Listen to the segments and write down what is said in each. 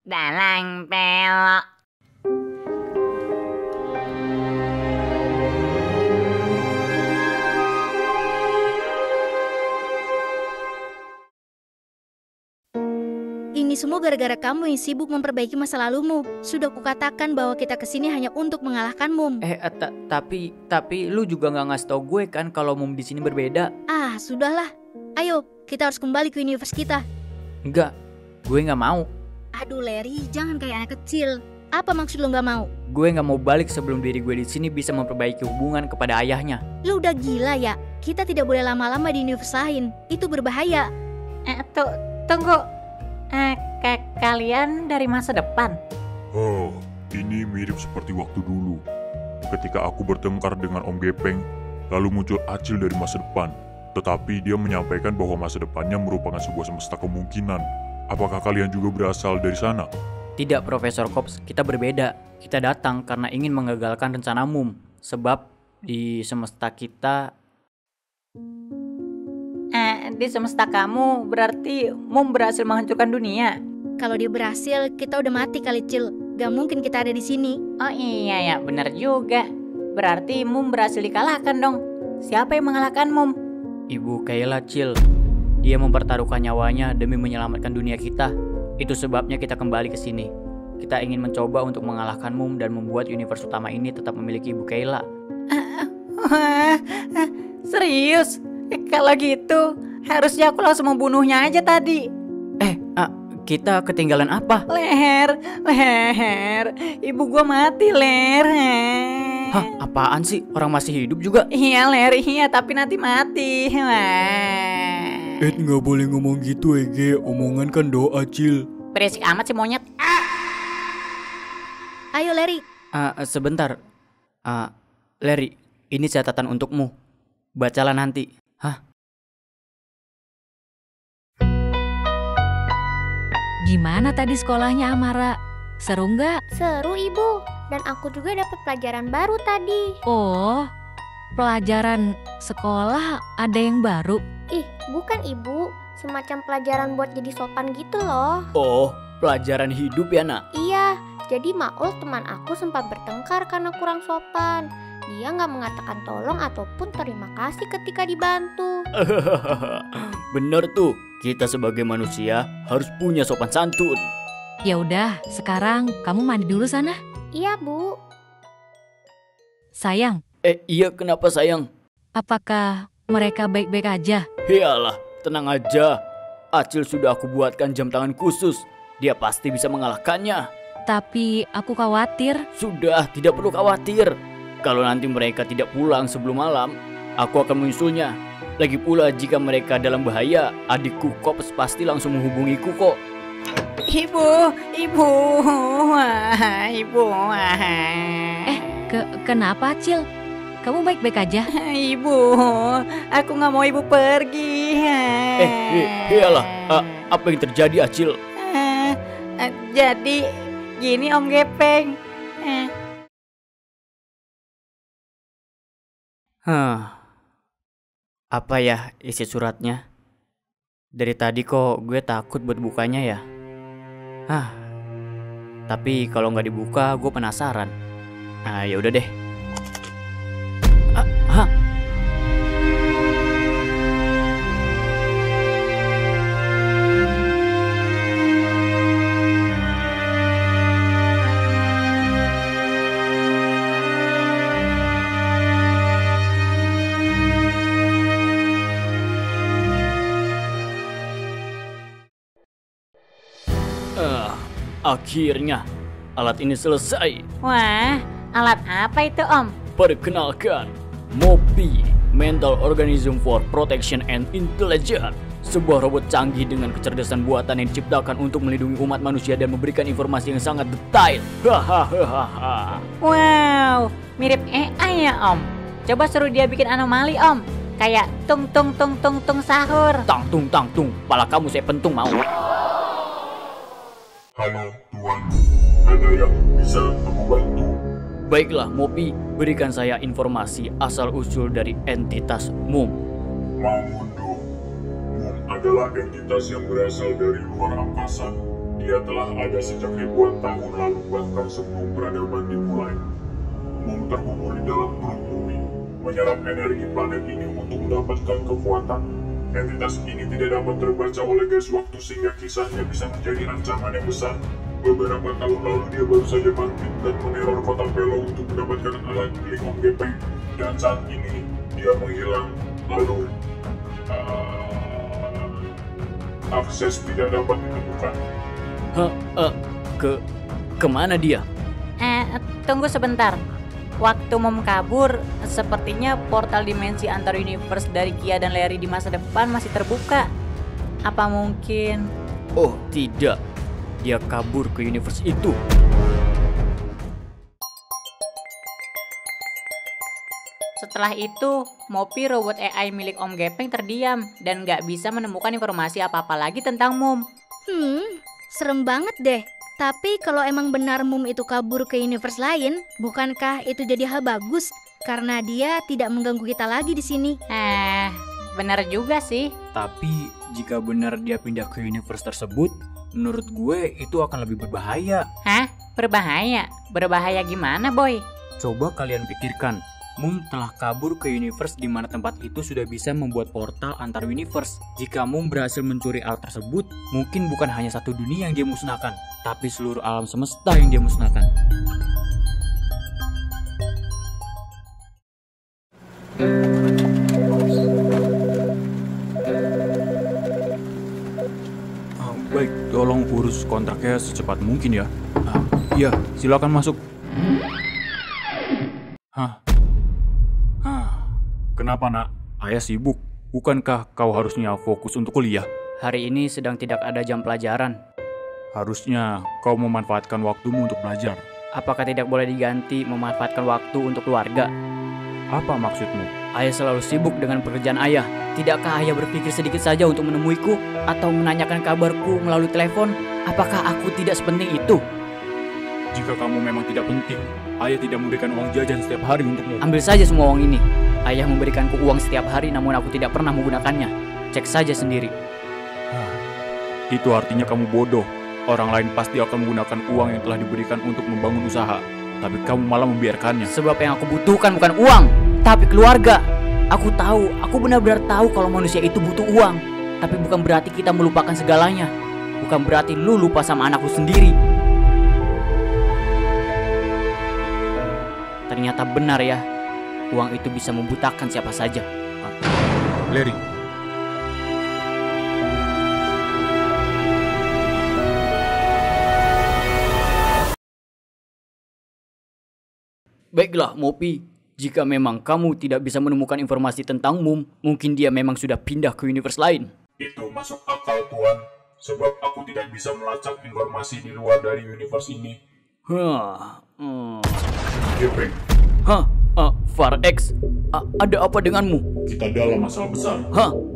Dalang pelok. Ini semua gara-gara kamu yang sibuk memperbaiki masa lalumu. Sudah kukatakan bahwa kita kesini hanya untuk mengalahkan Mum. Tapi lu juga nggak ngasih tau gue kan kalau Mum di sini berbeda. Ah, sudahlah. Ayo, kita harus kembali ke universe kita. Enggak, gue nggak mau. Aduh Larry, jangan kayak anak kecil. Apa maksud lo nggak mau? Gue nggak mau balik sebelum diri gue di sini bisa memperbaiki hubungan kepada ayahnya. Lo udah gila ya? Kita tidak boleh lama-lama di universe lain. Itu berbahaya. Tunggu. Kalian dari masa depan? Oh, ini mirip seperti waktu dulu. Ketika aku bertengkar dengan Om Gepeng, lalu muncul Acil dari masa depan. Tetapi dia menyampaikan bahwa masa depannya merupakan sebuah semesta kemungkinan. Apakah kalian juga berasal dari sana? Tidak, Profesor Kops, kita berbeda. Kita datang karena ingin mengagalkan rencana Mum. Sebab di semesta kita... Di semesta kamu berarti Mum berhasil menghancurkan dunia. Kalau dia berhasil, kita udah mati kali, Cil. Gak mungkin kita ada di sini. Oh iya ya, benar juga. Berarti Mum berhasil dikalahkan dong. Siapa yang mengalahkan Mum? Ibu Kayla, Cil. Dia mempertaruhkan nyawanya demi menyelamatkan dunia kita. Itu sebabnya kita kembali ke sini. Kita ingin mencoba untuk mengalahkan Mum dan membuat universe utama ini tetap memiliki Ibu Kayla. Serius? Kalau gitu, harusnya aku langsung membunuhnya aja tadi. Kita ketinggalan apa? Leher. Ibu gua mati, Ler. Hah, apaan sih? Orang masih hidup juga? Iya, Ler. Iya, tapi nanti mati. Ed nggak boleh ngomong gitu, Ege. Omongan kan doa, Cil. Berisik amat sih monyet. Ayo, Larry. Sebentar. Larry, ini catatan untukmu. Bacalah nanti. Hah? Gimana tadi sekolahnya, Amara? Seru nggak? Seru, Ibu. Dan aku juga dapat pelajaran baru tadi. Oh, pelajaran sekolah ada yang baru? Ih, bukan Ibu. Semacam pelajaran buat jadi sopan gitu loh. Oh, pelajaran hidup ya, Nak? Iya, jadi Maul teman aku sempat bertengkar karena kurang sopan. Dia nggak mengatakan tolong ataupun terima kasih ketika dibantu. Bener tuh, kita sebagai manusia harus punya sopan santun. Ya udah, sekarang kamu mandi dulu sana. Iya, Bu. Sayang, Iya, kenapa sayang? apakah mereka baik-baik aja? Iyalah, tenang aja. Acil sudah aku buatkan jam tangan khusus. Dia pasti bisa mengalahkannya. Tapi aku khawatir. Sudah, tidak perlu khawatir. Kalau nanti mereka tidak pulang sebelum malam, aku akan menyusulnya. Lagi pula jika mereka dalam bahaya, adikku Kops pasti langsung menghubungiku kok. Ibu. Kenapa, Cil? Kamu baik-baik aja? Ibu, aku nggak mau ibu pergi. Iyalah, apa yang terjadi, Acil? Jadi gini Om Gepeng. Apa ya isi suratnya? Dari tadi kok gue takut buat bukanya ya. Tapi kalau nggak dibuka gue penasaran. Ya udah deh. Akhirnya alat ini selesai. Wah, alat apa itu Om? Perkenalkan, MOPI, Mental Organism for Protection and Intelligence. Sebuah robot canggih dengan kecerdasan buatan yang diciptakan untuk melindungi umat manusia dan memberikan informasi yang sangat detail. Wow, mirip AI ya Om. Coba suruh dia bikin anomali Om. Kayak tung sahur. Tang tung, pala kamu saya pentung mau. Halo, Tuan. Ada yang bisa aku bantu? Baiklah, MOPI, berikan saya informasi asal-usul dari entitas MUM. Mamundo. Mum adalah entitas yang berasal dari luar angkasa. Dia telah ada sejak ribuan tahun lalu, bahkan sebelum peradaban dimulai. Mum terkubur di dalam perut bumi, menyerap energi planet ini untuk mendapatkan kekuatan. Entitas ini tidak dapat terbaca oleh garis waktu sehingga kisahnya bisa menjadi ancaman yang besar. Beberapa tahun lalu dia baru saja bangkit dan meneror kota Pelo untuk mendapatkan alat milik Om Gepeng. Dan saat ini dia menghilang, lalu akses tidak dapat ditemukan. Kemana dia? Tunggu sebentar. Waktu Mom kabur, sepertinya portal dimensi antar universe dari Kia dan Larry di masa depan masih terbuka. Apa mungkin... Oh tidak, dia kabur ke universe itu. Setelah itu, Mopi robot AI milik Om Gepeng terdiam dan gak bisa menemukan informasi apa-apa lagi tentang Mum. Serem banget deh. Tapi kalau emang benar Mum itu kabur ke universe lain, bukankah itu jadi hal bagus? Karena dia tidak mengganggu kita lagi di sini. Benar juga sih. Tapi jika benar dia pindah ke universe tersebut, menurut gue itu akan lebih berbahaya. Hah? Berbahaya? Berbahaya gimana, Boy? Coba kalian pikirkan, Mum telah kabur ke universe di mana tempat itu sudah bisa membuat portal antar universe. Jika Mum berhasil mencuri alat tersebut, mungkin bukan hanya satu dunia yang dia musnahkan, tapi seluruh alam semesta yang dia musnahkan. Baik, tolong urus kontraknya secepat mungkin ya. Iya, silakan masuk. Kenapa nak? Ayah sibuk. Bukankah kau harusnya fokus untuk kuliah? Hari ini sedang tidak ada jam pelajaran. Harusnya kau memanfaatkan waktumu untuk belajar. Apakah tidak boleh diganti memanfaatkan waktu untuk keluarga? Apa maksudmu? Ayah selalu sibuk dengan pekerjaan ayah. Tidakkah ayah berpikir sedikit saja untuk menemuiku? Atau menanyakan kabarku melalui telepon? Apakah aku tidak sepenting itu? Jika kamu memang tidak penting, ayah tidak memberikan uang jajan setiap hari untukmu. Ambil saja semua uang ini. Ayah memberikanku uang setiap hari namun aku tidak pernah menggunakannya. Cek saja sendiri. Itu artinya kamu bodoh. Orang lain pasti akan menggunakan uang yang telah diberikan untuk membangun usaha. Tapi kamu malah membiarkannya. Sebab yang aku butuhkan bukan uang, tapi keluarga. Aku tahu, aku benar-benar tahu kalau manusia itu butuh uang. Tapi bukan berarti kita melupakan segalanya. Bukan berarti lu lupa sama anakku sendiri. Ternyata benar ya. Uang itu bisa membutakan siapa saja. Larry. Baiklah, Mopi. Jika memang kamu tidak bisa menemukan informasi tentang Mum, mungkin dia memang sudah pindah ke universe lain. Itu masuk akal, Tuan. Sebab aku tidak bisa melacak informasi di luar dari universe ini. Gepeng. Far X, ada apa denganmu? Kita dalam masalah besar.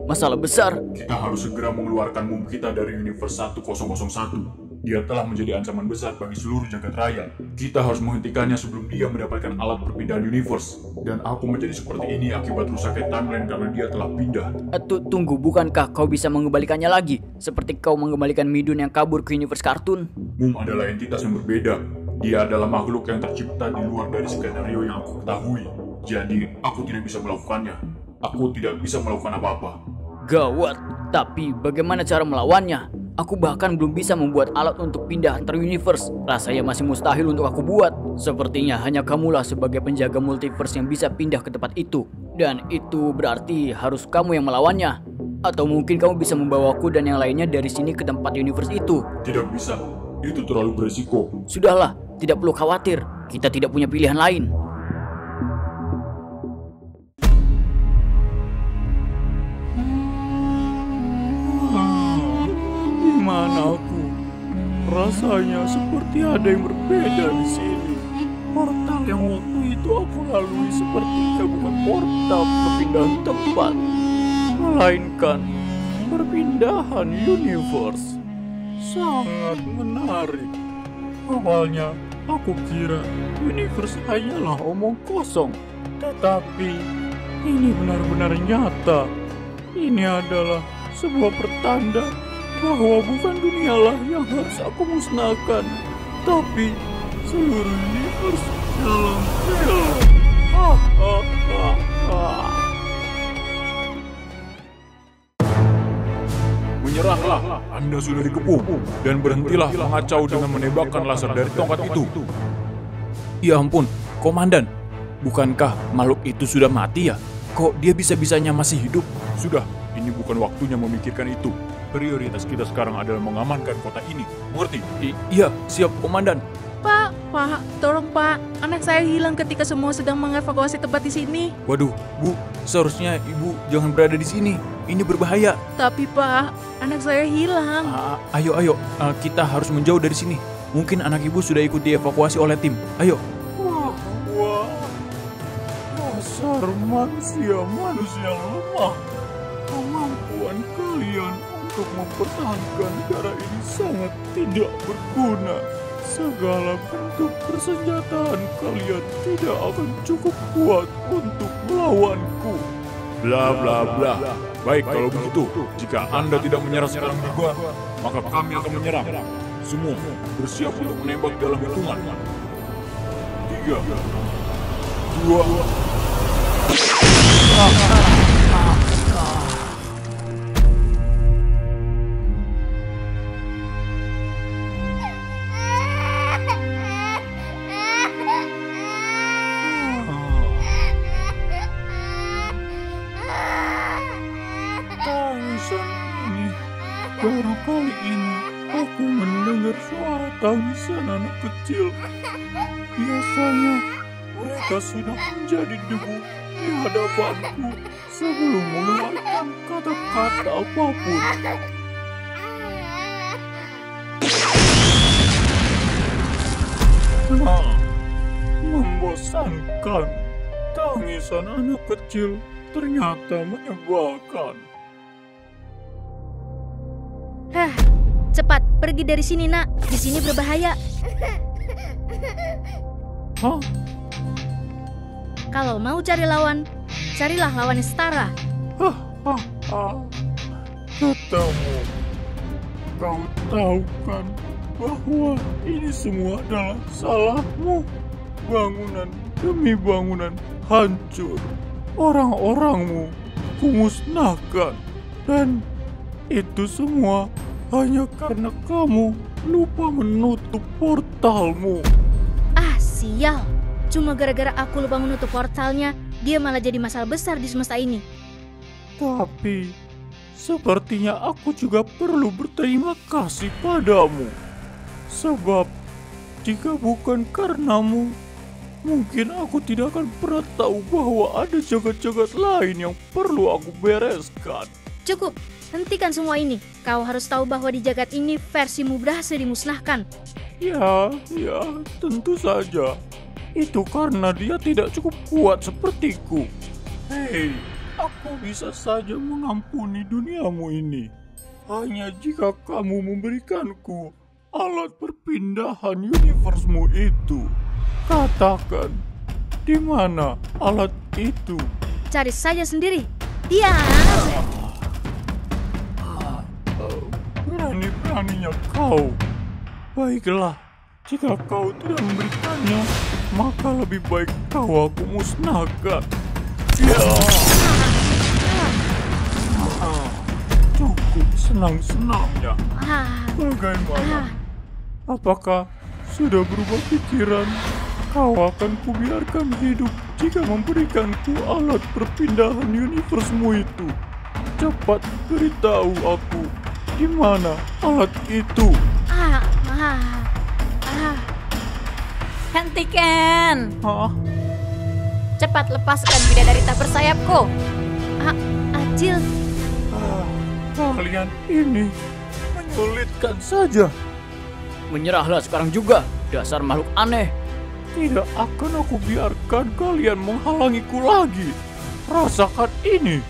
Masalah besar? Kita harus segera mengeluarkan Mum kita dari universe 1001. Dia telah menjadi ancaman besar bagi seluruh jagat raya. Kita harus menghentikannya sebelum dia mendapatkan alat perpindahan universe. Dan aku menjadi seperti ini akibat rusaknya timeline karena dia telah pindah. Tunggu, bukankah kau bisa mengembalikannya lagi? Seperti kau mengembalikan Midun yang kabur ke universe kartun? Mum adalah entitas yang berbeda. Dia adalah makhluk yang tercipta di luar dari skenario yang aku ketahui. Jadi, aku tidak bisa melakukannya. Aku tidak bisa melakukan apa-apa. Gawat, tapi bagaimana cara melawannya? Aku bahkan belum bisa membuat alat untuk pindah antar universe. Rasanya masih mustahil untuk aku buat. Sepertinya hanya kamulah sebagai penjaga multiverse yang bisa pindah ke tempat itu. Dan itu berarti harus kamu yang melawannya. Atau mungkin kamu bisa membawaku dan yang lainnya dari sini ke tempat universe itu. Tidak bisa, itu terlalu beresiko. Sudahlah, tidak perlu khawatir. Kita tidak punya pilihan lain. Mana aku? Rasanya seperti ada yang berbeda di sini. Portal yang waktu itu aku lalui sepertinya bukan portal perpindahan tempat, melainkan perpindahan universe. Sangat menarik. Awalnya aku kira universe hanyalah omong kosong, tetapi ini benar-benar nyata. Ini adalah sebuah pertanda bahwa bukan dunialah yang harus aku musnahkan, tapi seluruh universe dalam film. Menyerahlah, Anda sudah dikepung, dan berhentilah mengacau dengan menembakkan laser dari tongkat itu. Ya ampun, Komandan. Bukankah makhluk itu sudah mati ya? Kok dia bisa-bisanya masih hidup? Sudah, ini bukan waktunya memikirkan itu. Prioritas kita sekarang adalah mengamankan kota ini. Mengerti? Iya, siap Komandan. Pak, tolong Pak. Anak saya hilang ketika semua sedang mengevakuasi tempat di sini. Waduh, Bu, seharusnya Ibu jangan berada di sini. Ini berbahaya. Tapi Pak, anak saya hilang. Ayo, kita harus menjauh dari sini. Mungkin anak Ibu sudah ikut dievakuasi oleh tim. Ayo. Wah, dasar manusia lemah. Kemampuan kalian untuk mempertahankan negara ini sangat tidak berguna. Segala bentuk persenjataan kalian tidak akan cukup kuat untuk melawanku. Bla bla bla. Baik kalau begitu, jika Anda tidak menyerah sekarang juga, maka kami akan menyerang. Semua bersiap untuk menembak dalam hitungan. 3, 2. Tangisan ini, baru kali ini aku mendengar suara tangisan anak kecil. Biasanya mereka sudah menjadi debu di hadapanku sebelum mengeluarkan kata-kata apapun. Nah, membosankan. Tangisan anak kecil ternyata menyebalkan. Cepat pergi dari sini, Nak. Di sini berbahaya. Hah? Kalau mau cari lawan, carilah lawan yang setara. Ketemu. Kau tahu kan bahwa ini semua adalah salahmu. Bangunan demi bangunan hancur. Orang-orangmu kumusnahkan. Dan itu semua hanya karena kamu lupa menutup portalmu. Sial. Cuma gara-gara aku lupa menutup portalnya, dia malah jadi masalah besar di semesta ini. Tapi sepertinya aku juga perlu berterima kasih padamu. Sebab jika bukan karenamu, mungkin aku tidak akan pernah tahu bahwa ada jagat-jagat lain yang perlu aku bereskan. Cukup, hentikan semua ini. Kau harus tahu bahwa di jagat ini versimu berhasil dimusnahkan. Ya, tentu saja. Itu karena dia tidak cukup kuat sepertiku. Hei, aku bisa saja mengampuni duniamu ini. Hanya jika kamu memberikanku alat perpindahan universe-mu itu. Katakan, di mana alat itu? Cari saja sendiri. Dia. Berani-beraninya kau. Baiklah, jika kau tidak memberikannya, maka lebih baik kau aku musnahkan. Ya. Cukup senang-senangnya. Bagaimana? Apakah sudah berubah pikiran? Kau akan kubiarkan hidup jika memberikanku alat perpindahan universe-mu itu. Cepat beritahu aku, di mana alat itu? Hentikan! Hah? Cepat lepaskan bidadari tak bersayapku. Acil. Kalian ini menyulitkan saja. Menyerahlah sekarang juga, dasar makhluk aneh. Tidak akan aku biarkan kalian menghalangiku lagi. Rasakan ini.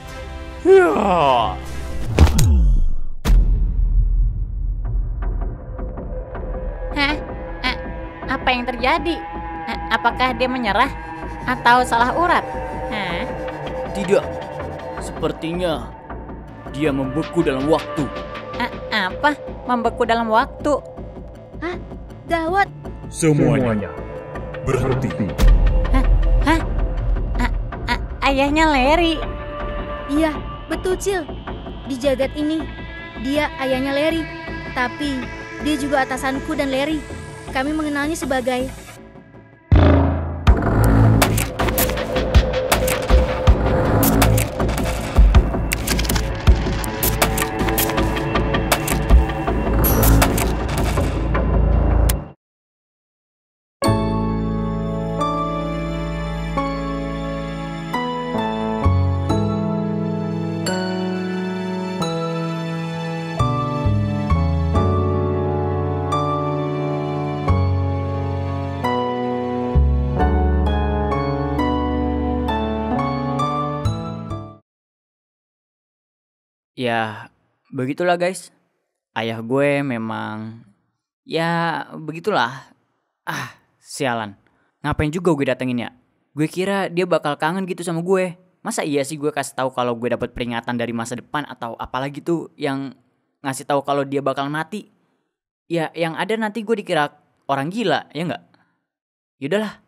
Ya. Hah? Apa yang terjadi? Apakah dia menyerah? Atau salah urat? Hah? Tidak. Sepertinya dia membeku dalam waktu. Apa? Membeku dalam waktu. Gawat, Semuanya berhenti. Hah? Ayahnya Larry. iya, betul Cil. Di jagat ini, dia ayahnya Larry. Tapi, dia juga atasanku dan Larry. Kami mengenalnya sebagai... Ya, begitulah guys. Ayah gue memang... Ya, begitulah. Sialan. Ngapain juga gue datengin ya? Gue kira dia bakal kangen gitu sama gue. Masa iya sih gue kasih tahu kalau gue dapat peringatan dari masa depan atau apalagi tuh yang ngasih tahu kalau dia bakal mati? Ya, yang ada nanti gue dikira orang gila, ya nggak? Yaudahlah,